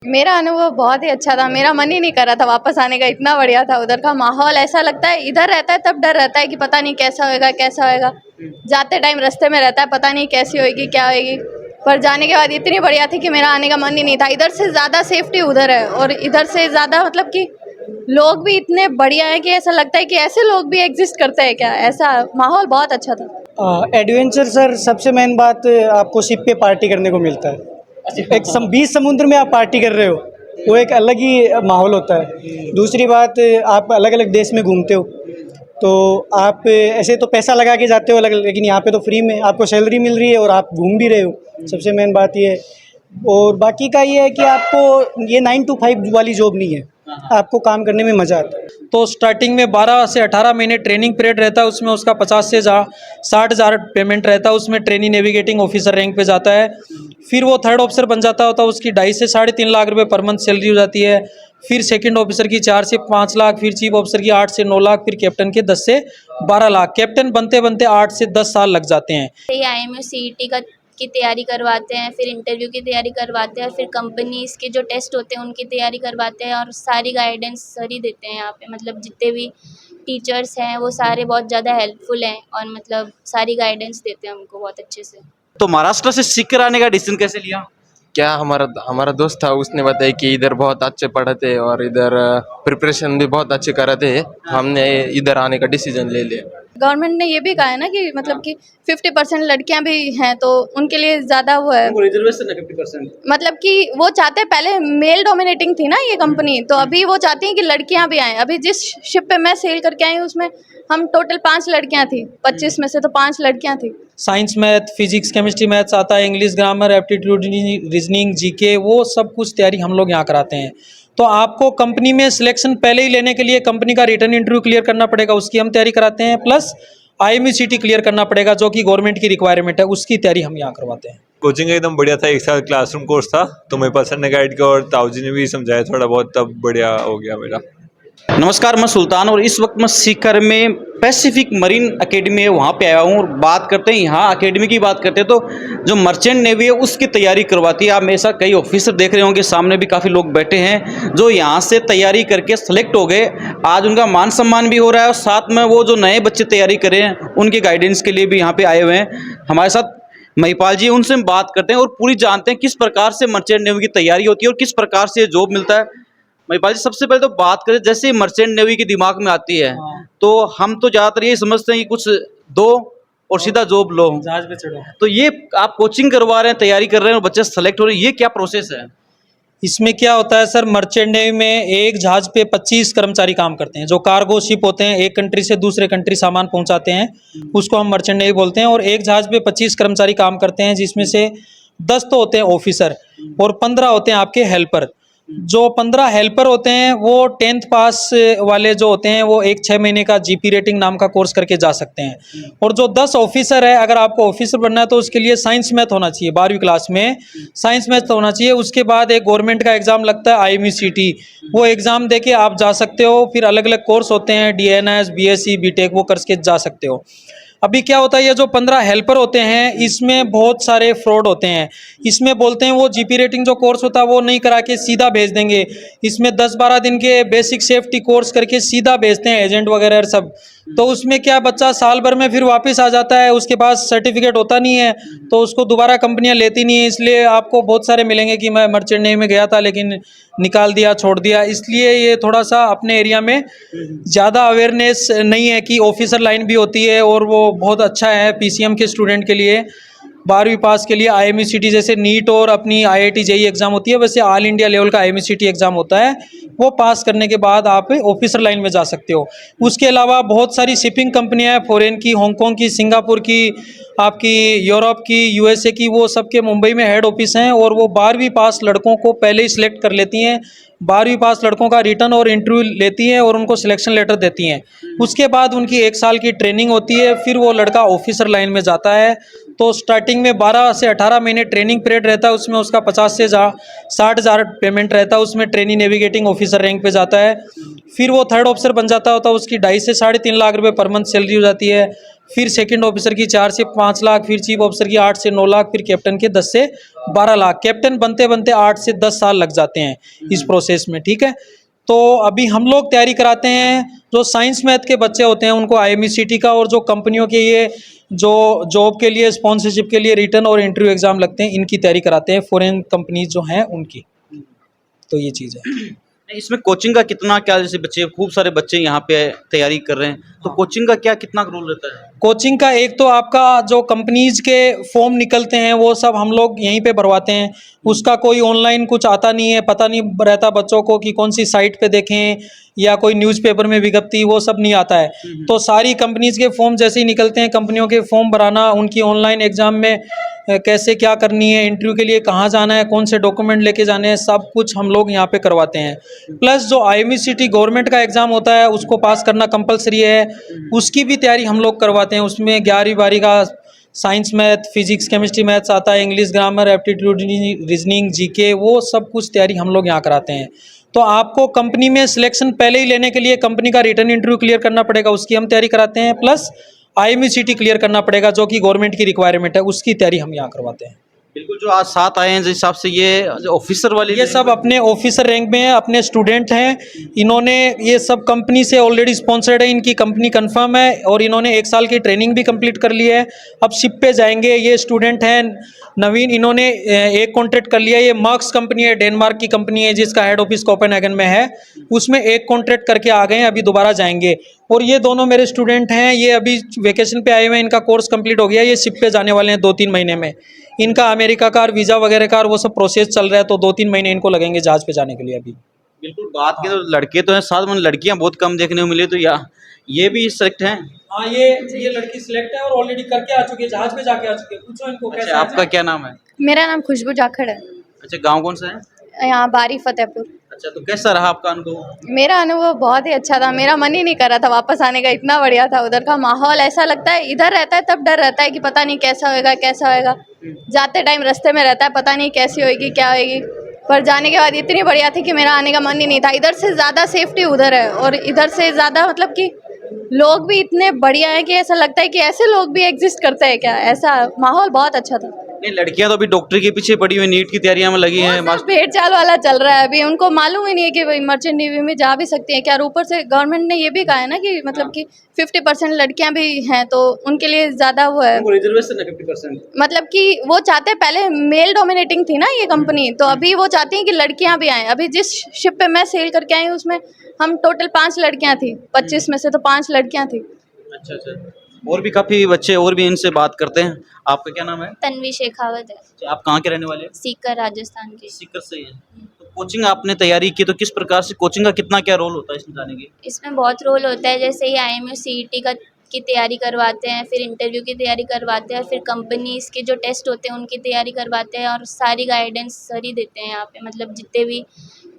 मेरा अनुभव बहुत ही अच्छा था। मेरा मन ही नहीं कर रहा था वापस आने का, इतना बढ़िया था उधर का माहौल। ऐसा लगता है इधर रहता है तब डर रहता है कि पता नहीं कैसा होएगा कैसा होएगा। जाते टाइम रास्ते में रहता है पता नहीं कैसी होएगी क्या होएगी, पर जाने के बाद इतनी बढ़िया थी कि मेरा आने का मन ही नहीं था। इधर से ज़्यादा सेफ्टी उधर है और इधर से ज़्यादा मतलब कि लोग भी इतने बढ़िया हैं कि ऐसा लगता है कि ऐसे लोग भी एग्जिस्ट करते हैं क्या। ऐसा माहौल बहुत अच्छा था। एडवेंचर सर, सबसे मेन बात आपको शिप पे पार्टी करने को मिलता है। एक बीच समुद्र में आप पार्टी कर रहे हो, वो एक अलग ही माहौल होता है। दूसरी बात, आप अलग अलग देश में घूमते हो तो आप ऐसे तो पैसा लगा के जाते हो अलग, लेकिन यहाँ पे तो फ्री में आपको सैलरी मिल रही है और आप घूम भी रहे हो। सबसे मेन बात ये है। और बाकी का ये है कि आपको ये 9 to 5 वाली जॉब नहीं है, आपको काम करने में मज़ा आता है। तो स्टार्टिंग में 12 से 18 महीने ट्रेनिंग पीरियड रहता है, उसमें उसका 50 से 60 हज़ार पेमेंट रहता है। उसमें ट्रेनी नेविगेटिंग ऑफिसर रैंक पे जाता है। फिर वो थर्ड ऑफिसर बन जाता होता है, उसकी 2.5 से 3.5 लाख रुपए पर मंथ सैलरी हो जाती है। फिर सेकंड ऑफिसर की 4 से 5 लाख, फिर चीफ ऑफिसर की 8 से 9 लाख, फिर कैप्टन के 10 से 12 लाख। कैप्टन बनते बनते 8 से 10 साल लग जाते हैं। IIMS CET की तैयारी करवाते हैं, फिर इंटरव्यू की तैयारी करवाते हैं, फिर कंपनीज़ के जो टेस्ट होते हैं उनकी तैयारी करवाते हैं और सारी गाइडेंस सर ही देते हैं यहाँ पे। मतलब जितने भी टीचर्स हैं वो सारे बहुत ज़्यादा हेल्पफुल हैं और मतलब सारी गाइडेंस देते हैं हमको बहुत अच्छे से। तो महाराष्ट्र से सीख कर आने का डिसीजन कैसे लिया? क्या हमारा हमारा दोस्त था, उसने बताया कि इधर बहुत अच्छे पढ़ाते और इधर प्रिपरेशन भी बहुत अच्छे कराते हैं। हमने इधर आने का डिसीजन ले लिया। गवर्नमेंट ने ये भी कहा है ना कि मतलब कि 50% लड़कियां भी हैं तो उनके लिए ज़्यादा वो है। रिजर्वेशन है 50%। मतलब कि वो चाहते हैं, पहले मेल डोमिनेटिंग थी ना ये कंपनी, तो अभी वो चाहती हैं कि लड़कियां भी आएँ। अभी जिस शिप पे मैं सेल करके आई हूँ उसमें हम टोटल 5 लड़कियां थी, 25 में से तो 5 लड़कियां थी। Science, math, physics, chemistry, maths आता है, English, grammar, aptitude, reasoning, GK, वो सब कुछ तैयारी हम लोग यहाँ कराते हैं। तो आपको कंपनी में सिलेक्शन पहले ही लेने के लिए कंपनी का रिटर्न इंटरव्यू क्लियर करना पड़ेगा, उसकी हम तैयारी कराते हैं। प्लस IME-CT क्लियर करना पड़ेगा, जो कि गवर्नमेंट की रिक्वायरमेंट है, उसकी तैयारी हम यहाँ करवाते हैं। कोचिंग एकदम बढ़िया था। 1 साल क्लासरूम कोर्स था, तो मेरे पर्सन ने गाइड किया और ताऊजी ने भी समझाया थोड़ा बहुत, तब बढ़िया हो गया मेरा। नमस्कार, मैं सुल्तान और इस वक्त मैं सीकर में पैसिफिक मरीन एकेडमी है, वहाँ पे आया हूँ। और बात करते हैं यहाँ एकेडमी की, बात करते हैं तो जो मर्चेंट नेवी है उसकी तैयारी करवाती है। आप मेरे साथ कई ऑफिसर देख रहे होंगे, सामने भी काफ़ी लोग बैठे हैं जो यहाँ से तैयारी करके सेलेक्ट हो गए। आज उनका मान सम्मान भी हो रहा है और साथ में वो जो नए बच्चे तैयारी कर रहे हैं उनके गाइडेंस के लिए भी यहाँ पे आए हुए हैं। हमारे साथ महिपाल जी, उनसे हम बात करते हैं और पूरी जानते हैं किस प्रकार से मर्चेंट नेवी की तैयारी होती है और किस प्रकार से जॉब मिलता है। महिपाल जी, सबसे पहले तो बात करें, जैसे मर्चेंट नेवी के दिमाग में आती है तो हम तो ज़्यादातर यही समझते हैं कि कुछ दो और सीधा जॉब लो, जहाज पे चढ़ो। तो ये आप कोचिंग करवा रहे हैं, तैयारी कर रहे हैं और बच्चे सेलेक्ट हो रहे हैं, ये क्या प्रोसेस है? इसमें क्या होता है सर, मर्चेंट नेवी में एक जहाज पे 25 कर्मचारी काम करते हैं। जो कार्गो शिप होते हैं, एक कंट्री से दूसरे कंट्री सामान पहुंचाते हैं, उसको हम मर्चेंट नेवी बोलते हैं। और एक जहाज पे 25 कर्मचारी काम करते हैं, जिसमें से 10 तो होते हैं ऑफिसर और 15 होते हैं आपके हेल्पर। जो 15 हेल्पर होते हैं वो 10th पास वाले जो होते हैं वो 6 महीने का GP रेटिंग नाम का कोर्स करके जा सकते हैं। और जो 10 ऑफिसर है, अगर आपको ऑफिसर बनना है तो उसके लिए साइंस मैथ होना चाहिए, 12वीं क्लास में साइंस मैथ होना चाहिए। उसके बाद एक गवर्नमेंट का एग्ज़ाम लगता है IME-CT, वो एग्ज़ाम दे के आप जा सकते हो। फिर अलग अलग कोर्स होते हैं, DNS, BSc, BTech, वो करके जा सकते हो। अभी क्या होता है, ये जो 15 हेल्पर होते हैं इसमें बहुत सारे फ्रॉड होते हैं। इसमें बोलते हैं वो GP रेटिंग जो कोर्स होता है वो नहीं करा के सीधा भेज देंगे। इसमें 10-12 दिन के बेसिक सेफ्टी कोर्स करके सीधा भेजते हैं एजेंट वगैरह सब। तो उसमें क्या, बच्चा साल भर में फिर वापस आ जाता है, उसके पास सर्टिफिकेट होता नहीं है, तो उसको दोबारा कंपनियां लेती नहीं है। इसलिए आपको बहुत सारे मिलेंगे कि मैं मर्चेंट नेवी में गया था लेकिन निकाल दिया, छोड़ दिया। इसलिए ये थोड़ा सा अपने एरिया में ज़्यादा अवेयरनेस नहीं है कि ऑफिसर लाइन भी होती है और वो बहुत अच्छा है PCM के स्टूडेंट के लिए। 12वीं पास के लिए IME-CT जैसे नीट और अपनी IIT JEE एग्ज़ाम होती है, वैसे ऑल इंडिया लेवल का IME-CT एग्ज़ाम होता है। वो पास करने के बाद आप ऑफिसर लाइन में जा सकते हो। उसके अलावा बहुत सारी शिपिंग कंपनियां हैं, फॉरेन की, हांगकांग की, सिंगापुर की, आपकी यूरोप की, USA की, वो सबके मुंबई में हेड ऑफिस हैं और वो 12वीं पास लड़कों को पहले ही सिलेक्ट कर लेती हैं। 12वीं पास लड़कों का रिटर्न और इंटरव्यू लेती हैं और उनको सिलेक्शन लेटर देती हैं। उसके बाद उनकी 1 साल की ट्रेनिंग होती है, फिर वो लड़का ऑफिसर लाइन में जाता है। तो स्टार्टिंग में 12 से 18 महीने ट्रेनिंग पीरियड रहता है, उसमें उसका 50 से 60 हज़ार पेमेंट रहता है, उसमें ट्रेनी नेविगेटिंग ऑफिसर रैंक पे जाता है। फिर वो थर्ड ऑफिसर बन जाता होता है, उसकी 2.5 से 3.5 लाख रुपए पर मंथ सैलरी हो जाती है। फिर सेकंड ऑफिसर की 4 से 5 लाख, फिर चीफ ऑफिसर की 8 से 9 लाख, फिर कैप्टन के 10 से 12 लाख। कैप्टन बनते बनते 8 से 10 साल लग जाते हैं इस प्रोसेस में, ठीक है। तो अभी हम लोग तैयारी कराते हैं, जो साइंस मैथ के बच्चे होते हैं उनको IMECT का, और जो कंपनियों के ये जो जॉब के लिए स्पॉन्सरशिप के लिए रिटर्न और इंटरव्यू एग्जाम लगते हैं, इनकी तैयारी कराते हैं, फॉरेन कंपनीज जो हैं उनकी। तो ये चीज़ है। इसमें कोचिंग का कितना क्या, जैसे बच्चे खूब सारे बच्चे यहाँ पे तैयारी कर रहे हैं, तो कोचिंग का क्या कितना रोल रहता है? कोचिंग का एक तो आपका जो कंपनीज के फॉर्म निकलते हैं वो सब हम लोग यहीं पे भरवाते हैं। उसका कोई ऑनलाइन कुछ आता नहीं है, पता नहीं रहता बच्चों को कि कौन सी साइट पे देखें या कोई न्यूज़पेपर में विज्ञप्ति, वो सब नहीं आता है। तो सारी कंपनीज के फॉर्म जैसे ही निकलते हैं, कंपनियों के फॉर्म भराना, उनकी ऑनलाइन एग्ज़ाम में कैसे क्या करनी है, इंटरव्यू के लिए कहाँ जाना है, कौन से डॉक्यूमेंट लेके जाने हैं, सब कुछ हम लोग यहाँ पे करवाते हैं। प्लस जो IMECT गवर्नमेंट का एग्ज़ाम होता है उसको पास करना कंपलसरी है, उसकी भी तैयारी हम लोग करवाते हैं। उसमें 11वीं 12वीं का science math, physics, chemistry, maths आता है, English, grammar, aptitude, reasoning, GK, वो सब कुछ तैयारी हम लोग यहाँ कराते हैं। तो आपको कंपनी में सिलेक्शन पहले ही लेने के लिए कंपनी का रिटर्न इंटरव्यू क्लियर करना पड़ेगा, उसकी हम तैयारी कराते हैं। प्लस IMECT क्लियर करना पड़ेगा, जो कि गवर्नमेंट की रिक्वायरमेंट है, उसकी तैयारी हम यहाँ करवाते हैं। बिल्कुल, जो आज साथ आए हैं जिस हिसाब से ये जो ऑफिसर वाले, ये सब अपने ऑफिसर रैंक में हैं, अपने स्टूडेंट हैं। इन्होंने ये सब कंपनी से ऑलरेडी स्पॉन्सर्ड है, इनकी कंपनी कंफर्म है, और इन्होंने 1 साल की ट्रेनिंग भी कंप्लीट कर ली है। अब शिप पे जाएंगे। ये स्टूडेंट हैं नवीन, इन्होंने एक कॉन्ट्रैक्ट कर लिया। ये मार्क्स कंपनी है, डेनमार्क की कंपनी है, जिसका हेड ऑफिस कोपेनहेगन में है। उसमें एक कॉन्ट्रैक्ट करके आ गए हैं, अभी दोबारा जाएंगे। और ये दोनों मेरे स्टूडेंट हैं, ये अभी वेकेशन पे आए हुए हैं, इनका कोर्स कंप्लीट हो गया, ये शिप पे जाने वाले हैं 2-3 महीने में। इनका अमेरिका का वीज़ा वगैरह का वो सब प्रोसेस चल रहा है, तो 2-3 महीने इनको लगेंगे जहाज़ पे जाने के लिए अभी। बिल्कुल बात की तो लड़के तो हैं साथ में, लड़कियां बहुत कम देखने को मिली, तो ये भी सेलेक्ट हैं। हाँ, ये लड़की सिलेक्ट है और ऑलरेडी करके आ चुकी है, जहाज़ पे जाके आ चुकी है। पूछो इनको कैसा अच्छा, आपका क्या नाम है? मेरा नाम खुशबू जाखड़ है, अच्छा, गांव कौन सा है? यहाँ बारी फतेहपुर। अच्छा, तो कैसा रहा आपका अनुभव? मेरा अनुभव बहुत ही अच्छा था, मेरा मन ही नहीं कर रहा था वापस आने का, इतना बढ़िया था उधर का माहौल। ऐसा लगता है इधर रहता है तब डर रहता है कि पता नहीं कैसा होएगा कैसा होएगा। जाते टाइम रास्ते में रहता है पता नहीं कैसी होएगी क्या होएगी, पर जाने के बाद इतनी बढ़िया थी कि मेरा आने का मन ही नहीं था। इधर से ज़्यादा सेफ्टी उधर है, और इधर से ज़्यादा मतलब कि लोग भी इतने बढ़िया हैं कि ऐसा लगता है कि ऐसे लोग भी एग्जिस्ट करते हैं क्या, ऐसा माहौल बहुत अच्छा था। नहीं, लड़कियां तो अभी डॉक्टर के पीछे पड़ी हुई, नीट की तैयारियां में लगी हैं। भेड़ चाल वाला चल रहा है अभी, उनको मालूम ही नहीं है कि भाई मर्चेंट नेवी में जा भी सकती हैं क्या। और ऊपर से गवर्नमेंट ने ये भी कहा है ना कि मतलब कि 50% लड़कियां भी हैं, तो उनके लिए ज़्यादा वो है, रिजर्वेशन है 50%। मतलब कि वो चाहते हैं, पहले मेल डोमिनेटिंग थी ना ये कंपनी, तो अभी वो चाहती हैं कि लड़कियां भी आएँ। अभी जिस शिप पे मैं सेल करके आई हूँ उसमें हम टोटल 5 लड़कियां थी, 25 में से तो 5 लड़कियां थी। अच्छा अच्छा, और भी काफ़ी बच्चे और भी इनसे बात करते हैं। आपका क्या नाम है? तन्वी शेखावत है, अच्छा, आप कहाँ के रहने वाले हैं? सीकर राजस्थान की। सीकर से ही हैं। तो कोचिंग आपने तैयारी की, तो किस प्रकार से कोचिंग का कितना क्या रोल होता है इसमें जाने के? इसमें बहुत रोल होता है, जैसे ही IMECT की तैयारी करवाते हैं, फिर इंटरव्यू की तैयारी करवाते हैं, फिर कंपनीज के जो टेस्ट होते हैं उनकी तैयारी करवाते हैं, और सारी गाइडेंस सर ही देते हैं यहाँ पे। मतलब जितने भी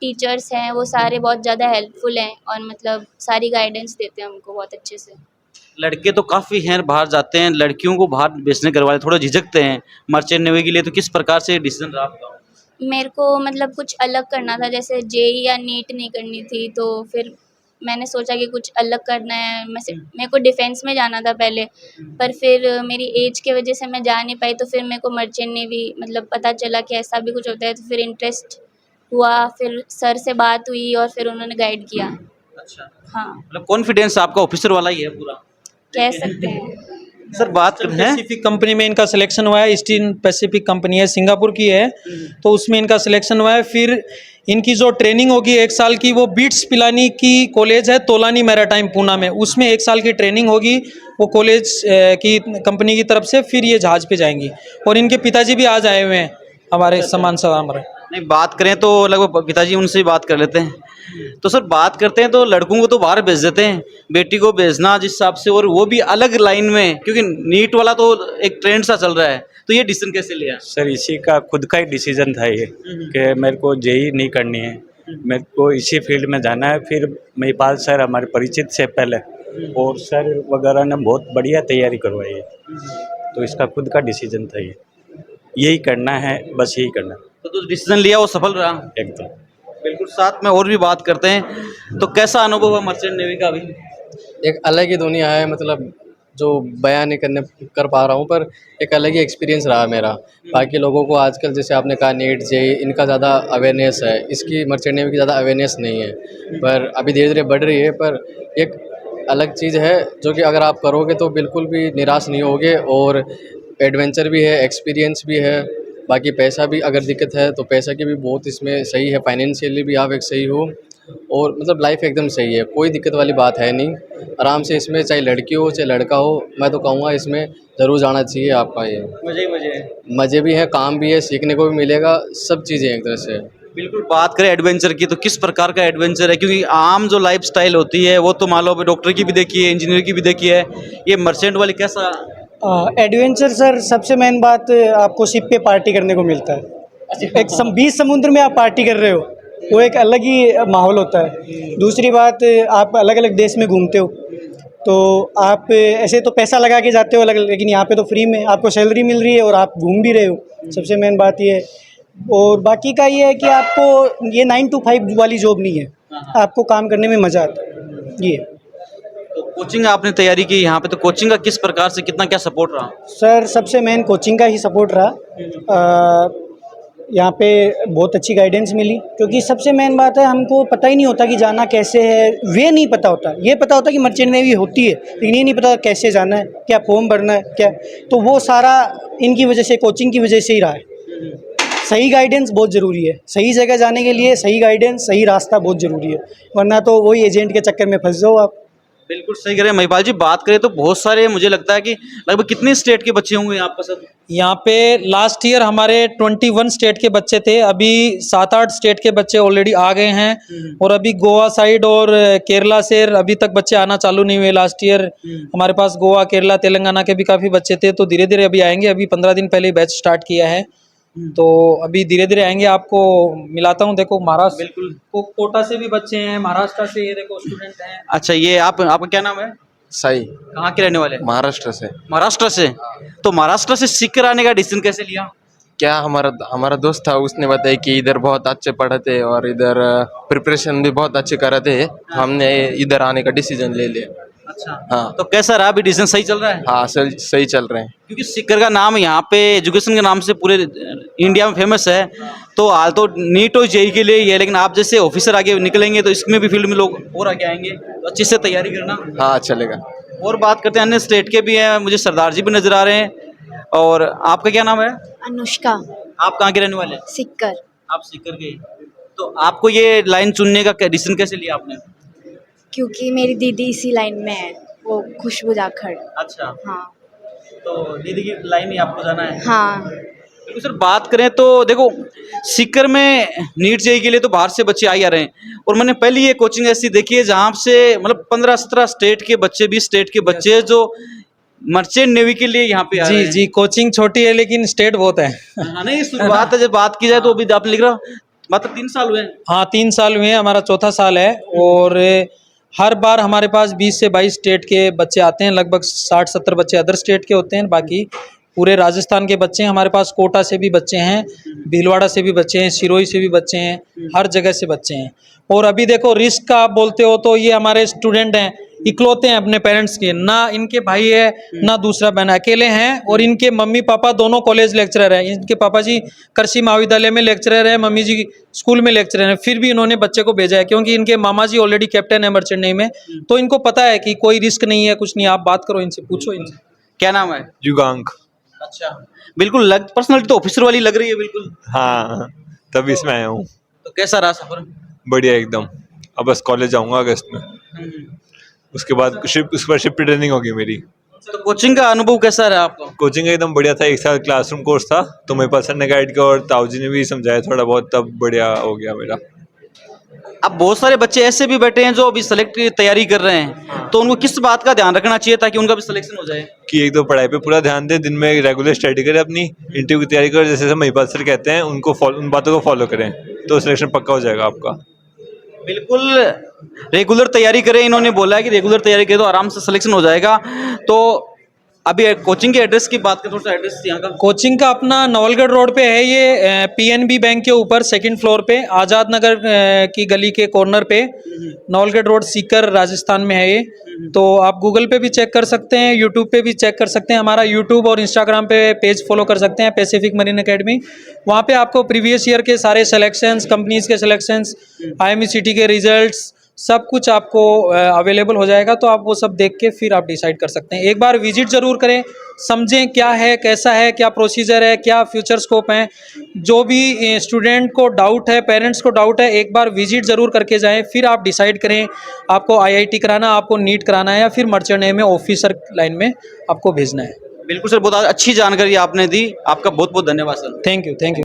टीचर्स हैं वो सारे बहुत ज़्यादा हेल्पफुल हैं, और मतलब सारी गाइडेंस देते हैं हमको बहुत अच्छे से। लड़के तो काफ़ी हैं बाहर जाते हैं, लड़कियों को बाहर भेजने करवाए थोड़ा झिझकते हैं मर्चेंट नेवी के लिए, तो किस प्रकार से डिसीजन रहा आपका? मेरे को मतलब कुछ अलग करना था, जैसे JEE या नीट नहीं करनी थी, तो फिर मैंने सोचा कि कुछ अलग करना है। मेरे को डिफेंस में जाना था पहले, पर फिर मेरी एज की वजह से मैं जा नहीं पाई, तो फिर मेरे को मर्चेंट नेवी मतलब पता चला कि ऐसा भी कुछ होता है, तो फिर इंटरेस्ट हुआ, फिर सर से बात हुई और फिर उन्होंने गाइड किया। अच्छा, हाँ, मतलब कॉन्फिडेंस आपका ऑफिसर वाला ही है पूरा, कह सकते हैं। सर। बात करते हैं पैसिफिक कंपनी में इनका सिलेक्शन हुआ है, ईस्टर्न पैसिफिक कंपनी है, सिंगापुर की है, तो उसमें इनका सिलेक्शन हुआ है। फिर इनकी जो ट्रेनिंग होगी 1 साल की, वो बीट्स पिलानी की कॉलेज है तोलानी मैराटाइम पूना में, उसमें 1 साल की ट्रेनिंग होगी वो कॉलेज की कंपनी की तरफ से। फिर ये जहाज़ पे जाएंगी, और इनके पिताजी भी आज आए हुए हैं हमारे सम्मान समारोह। नहीं, बात करें तो लगभग पिताजी उनसे ही बात कर लेते हैं। तो सर बात करते हैं तो लड़कों को तो बाहर भेज देते हैं, बेटी को भेजना जिस हिसाब से, और वो भी अलग लाइन में, क्योंकि नीट वाला तो एक ट्रेंड सा चल रहा है, तो ये डिसीजन कैसे लिया? सर इसी का खुद का ही डिसीजन था ये कि मेरे को JEE नहीं करनी है, मेरे को इसी फील्ड में जाना है। फिर महिपाल सर हमारे परिचित से पहले, और सर वगैरह ने बहुत बढ़िया तैयारी करवाई है, तो इसका खुद का डिसीजन था ये, यही करना है, बस यही करना तो जो डिसीजन लिया वो सफल रहा। एकदम। बिल्कुल, साथ में और भी बात करते हैं। तो कैसा अनुभव हुआ मर्चेंट नेवी का अभी? एक अलग ही दुनिया है, मतलब जो बयान नहीं कर पा रहा हूँ, पर एक अलग ही एक्सपीरियंस रहा मेरा। बाकी लोगों को आजकल जैसे आपने कहा नीट जेईई इनका ज़्यादा अवेयरनेस है, इसकी मर्चेंट नेवी की ज़्यादा अवेयरनेस नहीं है, पर अभी धीरे धीरे बढ़ रही है। पर एक अलग चीज़ है जो कि अगर आप करोगे तो बिल्कुल भी निराश नहीं होगे, और एडवेंचर भी है, एक्सपीरियंस भी है। बाकी पैसा भी अगर दिक्कत है तो पैसा की भी बहुत इसमें सही है, फाइनेंशियली भी आप एक सही हो, और मतलब लाइफ एकदम सही है, कोई दिक्कत वाली बात है नहीं। आराम से इसमें चाहे लड़की हो चाहे लड़का हो, मैं तो कहूँगा इसमें ज़रूर जाना चाहिए आपका। ये मजे ही मजे हैं। मज़े भी हैं, काम भी है, सीखने को भी मिलेगा, सब चीज़ें एक तरह से। बिल्कुल, बात करें एडवेंचर की तो किस प्रकार का एडवेंचर है? क्योंकि आम जो लाइफस्टाइल होती है वो तो मान लो डॉक्टर की भी देखी है, इंजीनियर की भी देखी है, ये मर्चेंट वाली कैसा? एडवेंचर सर, सबसे मेन बात आपको शिप पे पार्टी करने को मिलता है। एक 20 समुद्र में आप पार्टी कर रहे हो, वो एक अलग ही माहौल होता है। दूसरी बात, आप अलग अलग देश में घूमते हो, तो आप ऐसे तो पैसा लगा के जाते हो अलग, लेकिन यहाँ पे तो फ्री में आपको सैलरी मिल रही है और आप घूम भी रहे हो। सबसे मेन बात ये है। और बाकी का ये है कि आपको ये 9 to 5 वाली जॉब नहीं है, आपको काम करने में मज़ा आता है। ये तो कोचिंग आपने तैयारी की यहाँ पे, तो कोचिंग का किस प्रकार से कितना क्या सपोर्ट रहा? सर, सबसे मेन कोचिंग का ही सपोर्ट रहा। यहाँ पे बहुत अच्छी गाइडेंस मिली, क्योंकि सबसे मेन बात है हमको पता ही नहीं होता कि जाना कैसे है, वे नहीं पता होता। ये पता होता कि मर्चेंट नेवी होती है, लेकिन ये नहीं पता कैसे जाना है, क्या फॉर्म भरना है, क्या। तो वो सारा इनकी वजह से, कोचिंग की वजह से ही रहा है। सही गाइडेंस बहुत ज़रूरी है, सही जगह जाने के लिए सही गाइडेंस, सही रास्ता बहुत ज़रूरी है, वरना तो वही एजेंट के चक्कर में फंस जाओ आप। बिल्कुल सही कह रहे हैं महिपाल जी। बात करें तो बहुत सारे, मुझे लगता है कि लगभग कितने स्टेट के बच्चे होंगे आपका सर? यहाँ पे लास्ट ईयर हमारे 21 स्टेट के बच्चे थे, अभी 7-8 स्टेट के बच्चे ऑलरेडी आ गए हैं, और अभी गोवा साइड और केरला से अभी तक बच्चे आना चालू नहीं हुए। लास्ट ईयर हमारे पास गोवा, केरला, तेलंगाना के भी काफ़ी बच्चे थे, तो धीरे धीरे अभी आएंगे। अभी 15 दिन पहले बैच स्टार्ट किया है, तो अभी धीरे धीरे आएंगे। आपको मिलाता हूँ, देखो महाराष्ट्र, बिल्कुल, कोटा से भी बच्चे हैं, महाराष्ट्र से ये देखो स्टूडेंट हैं। अच्छा, ये आपका क्या नाम है? सही। कहाँ के रहने वाले? महाराष्ट्र से। महाराष्ट्र से। तो महाराष्ट्र से सीख कर आने का डिसीजन कैसे लिया? क्या हमारा दोस्त था, उसने बताया कि इधर बहुत अच्छे पढ़ाते और इधर प्रिपरेशन भी बहुत अच्छे कराते हैं, हमने इधर आने का डिसीजन ले लिया। अच्छा, हाँ। तो कैसा रहा? अभी डिसीजन सही चल रहा है? हाँ, सही चल रहे हैं। क्योंकि सीकर का नाम यहाँ पे एजुकेशन के नाम से पूरे इंडिया में फेमस है। तो हाल तो नीट और जेईई के लिए ही है, लेकिन आप जैसे ऑफिसर आगे निकलेंगे तो इसमें भी फील्ड में लोग और आगे आएंगे, तो अच्छे से तैयारी करना। हाँ, चलेगा। और बात करते हैं, अन्य स्टेट के भी हैं, मुझे सरदार जी भी नजर आ रहे हैं। और आपका क्या नाम है? अनुष्का। आप कहाँ के रहने वाले हैं? सिक्कर। आप सीकर के। तो आपको ये लाइन चुनने का डिसीजन कैसे लिया आपने? क्योंकि मेरी दीदी इसी लाइन में है, वो खुशबू जाखड़। अच्छा, हाँ। तो दीदी की लाइन ही आपको जाना है? हाँ। देखो सर, बात करें तो देखो सीकर में नीट जेईई के लिए तो बाहर से बच्चे आ ही आ रहे हैं, और मैंने पहली ये कोचिंग ऐसी देखी है जहाँ से मतलब 15-17 स्टेट के बच्चे, 20 स्टेट के बच्चे जो मर्चेंट नेवी के लिए यहाँ पे आ रहे हैं। जी, कोचिंग छोटी है लेकिन स्टेट बहुत है। हाँ, नहीं शुरुआत है, जब बात की जाए तो अभी आपने लिख रहा मात्र 3 साल हुए हैं। हाँ, 3 साल हुए हैं, हमारा चौथा साल है, और हर बार हमारे पास 20 से 22 स्टेट के बच्चे आते हैं। लगभग 60-70 बच्चे अदर स्टेट के होते हैं, बाकी पूरे राजस्थान के बच्चे हैं। हमारे पास कोटा से भी बच्चे हैं, भीलवाड़ा से भी बच्चे हैं, सिरोही से भी बच्चे हैं, हर जगह से बच्चे हैं। और अभी देखो रिस्क का आप बोलते हो तो ये हमारे स्टूडेंट हैं, इकलौते हैं अपने पेरेंट्स के, ना इनके भाई है ना दूसरा बहन, अकेले हैं। और इनके मम्मी पापा दोनों कॉलेज लेक्चरर हैं। इनके पापा जी कृषि महाविद्यालय में लेक्चरर हैं, मम्मी जी स्कूल में लेक्चरर हैं, फिर भी इन्होंने बच्चे को भेजा है क्योंकि इनके मामा जी ऑलरेडी कैप्टन है मर्चेंट नेवी में, तो इनको पता है कि कोई रिस्क नहीं है, कुछ नहीं। आप बात करो इनसे, पूछो इनसे। क्या नाम है? युगांक। अच्छा, बिल्कुल पर्सनालिटी तो ऑफिसर वाली लग रही है बिल्कुल। हाँ, तभी इसमें आया हूँ। तो कैसा रहा सफर? बढ़िया एकदम। अब बस कॉलेज जाऊंगा अगस्त में, उसके बाद उस पर शिफ्ट ट्रेनिंग होगी मेरी। तो कोचिंग का अनुभव कैसा रहा आपको? कोचिंग एकदम बढ़िया था, 1 साल क्लासरूम कोर्स था, तो मेरे पर्सन ने गाइड किया और ताऊ जी ने भी समझाया थोड़ा बहुत, तब बढ़िया हो गया मेरा। अब बहुत सारे बच्चे ऐसे भी बैठे हैं जो अभी सेलेक्ट की तैयारी कर रहे हैं, तो उनको किस बात का ध्यान रखना चाहिए ताकि उनका भी सिलेक्शन हो जाए? कि एक तो पढ़ाई पे पूरा ध्यान दे, दिन में रेगुलर स्टडी करें, अपनी इंटरव्यू की तैयारी करें, जैसे महिपाल सर कहते हैं उन बातों को फॉलो करें तो सिलेक्शन पक्का हो जाएगा आपका। बिल्कुल, रेगुलर तैयारी करें, इन्होंने बोला है कि रेगुलर तैयारी करें तो आराम से सिलेक्शन हो जाएगा। तो अभी कोचिंग के एड्रेस की बात करें, थोड़ा सा एड्रेस यहाँ का। कोचिंग का अपना नवलगढ़ रोड पे है ये, पीएनबी बैंक के ऊपर सेकंड फ्लोर पे, आज़ाद नगर की गली के कॉर्नर पे, नवलगढ़ रोड, सीकर, राजस्थान में है ये। तो आप गूगल पे भी चेक कर सकते हैं, यूट्यूब पे भी चेक कर सकते हैं, हमारा यूट्यूब और इंस्टाग्राम पे पेज फॉलो कर सकते हैं, पैसिफिक मरीन एकेडमी। वहाँ पे आपको प्रीवियस ईयर के सारे सिलेक्शंस, कंपनीज के सिलेक्शंस, IMECT के रिजल्ट्स, सब कुछ आपको अवेलेबल हो जाएगा। तो आप वो सब देख के फिर आप डिसाइड कर सकते हैं। एक बार विजिट ज़रूर करें, समझें क्या है, कैसा है, क्या प्रोसीजर है, क्या फ्यूचर स्कोप हैं। जो भी स्टूडेंट को डाउट है, पेरेंट्स को डाउट है, एक बार विजिट ज़रूर करके जाएं, फिर आप डिसाइड करें आपको IIT कराना, आपको नीट कराना है या फिर मर्चेंट नेवी में ऑफिसर लाइन में आपको भेजना है। बिल्कुल सर, बहुत अच्छी जानकारी आपने दी, आपका बहुत बहुत धन्यवाद सर। Thank you.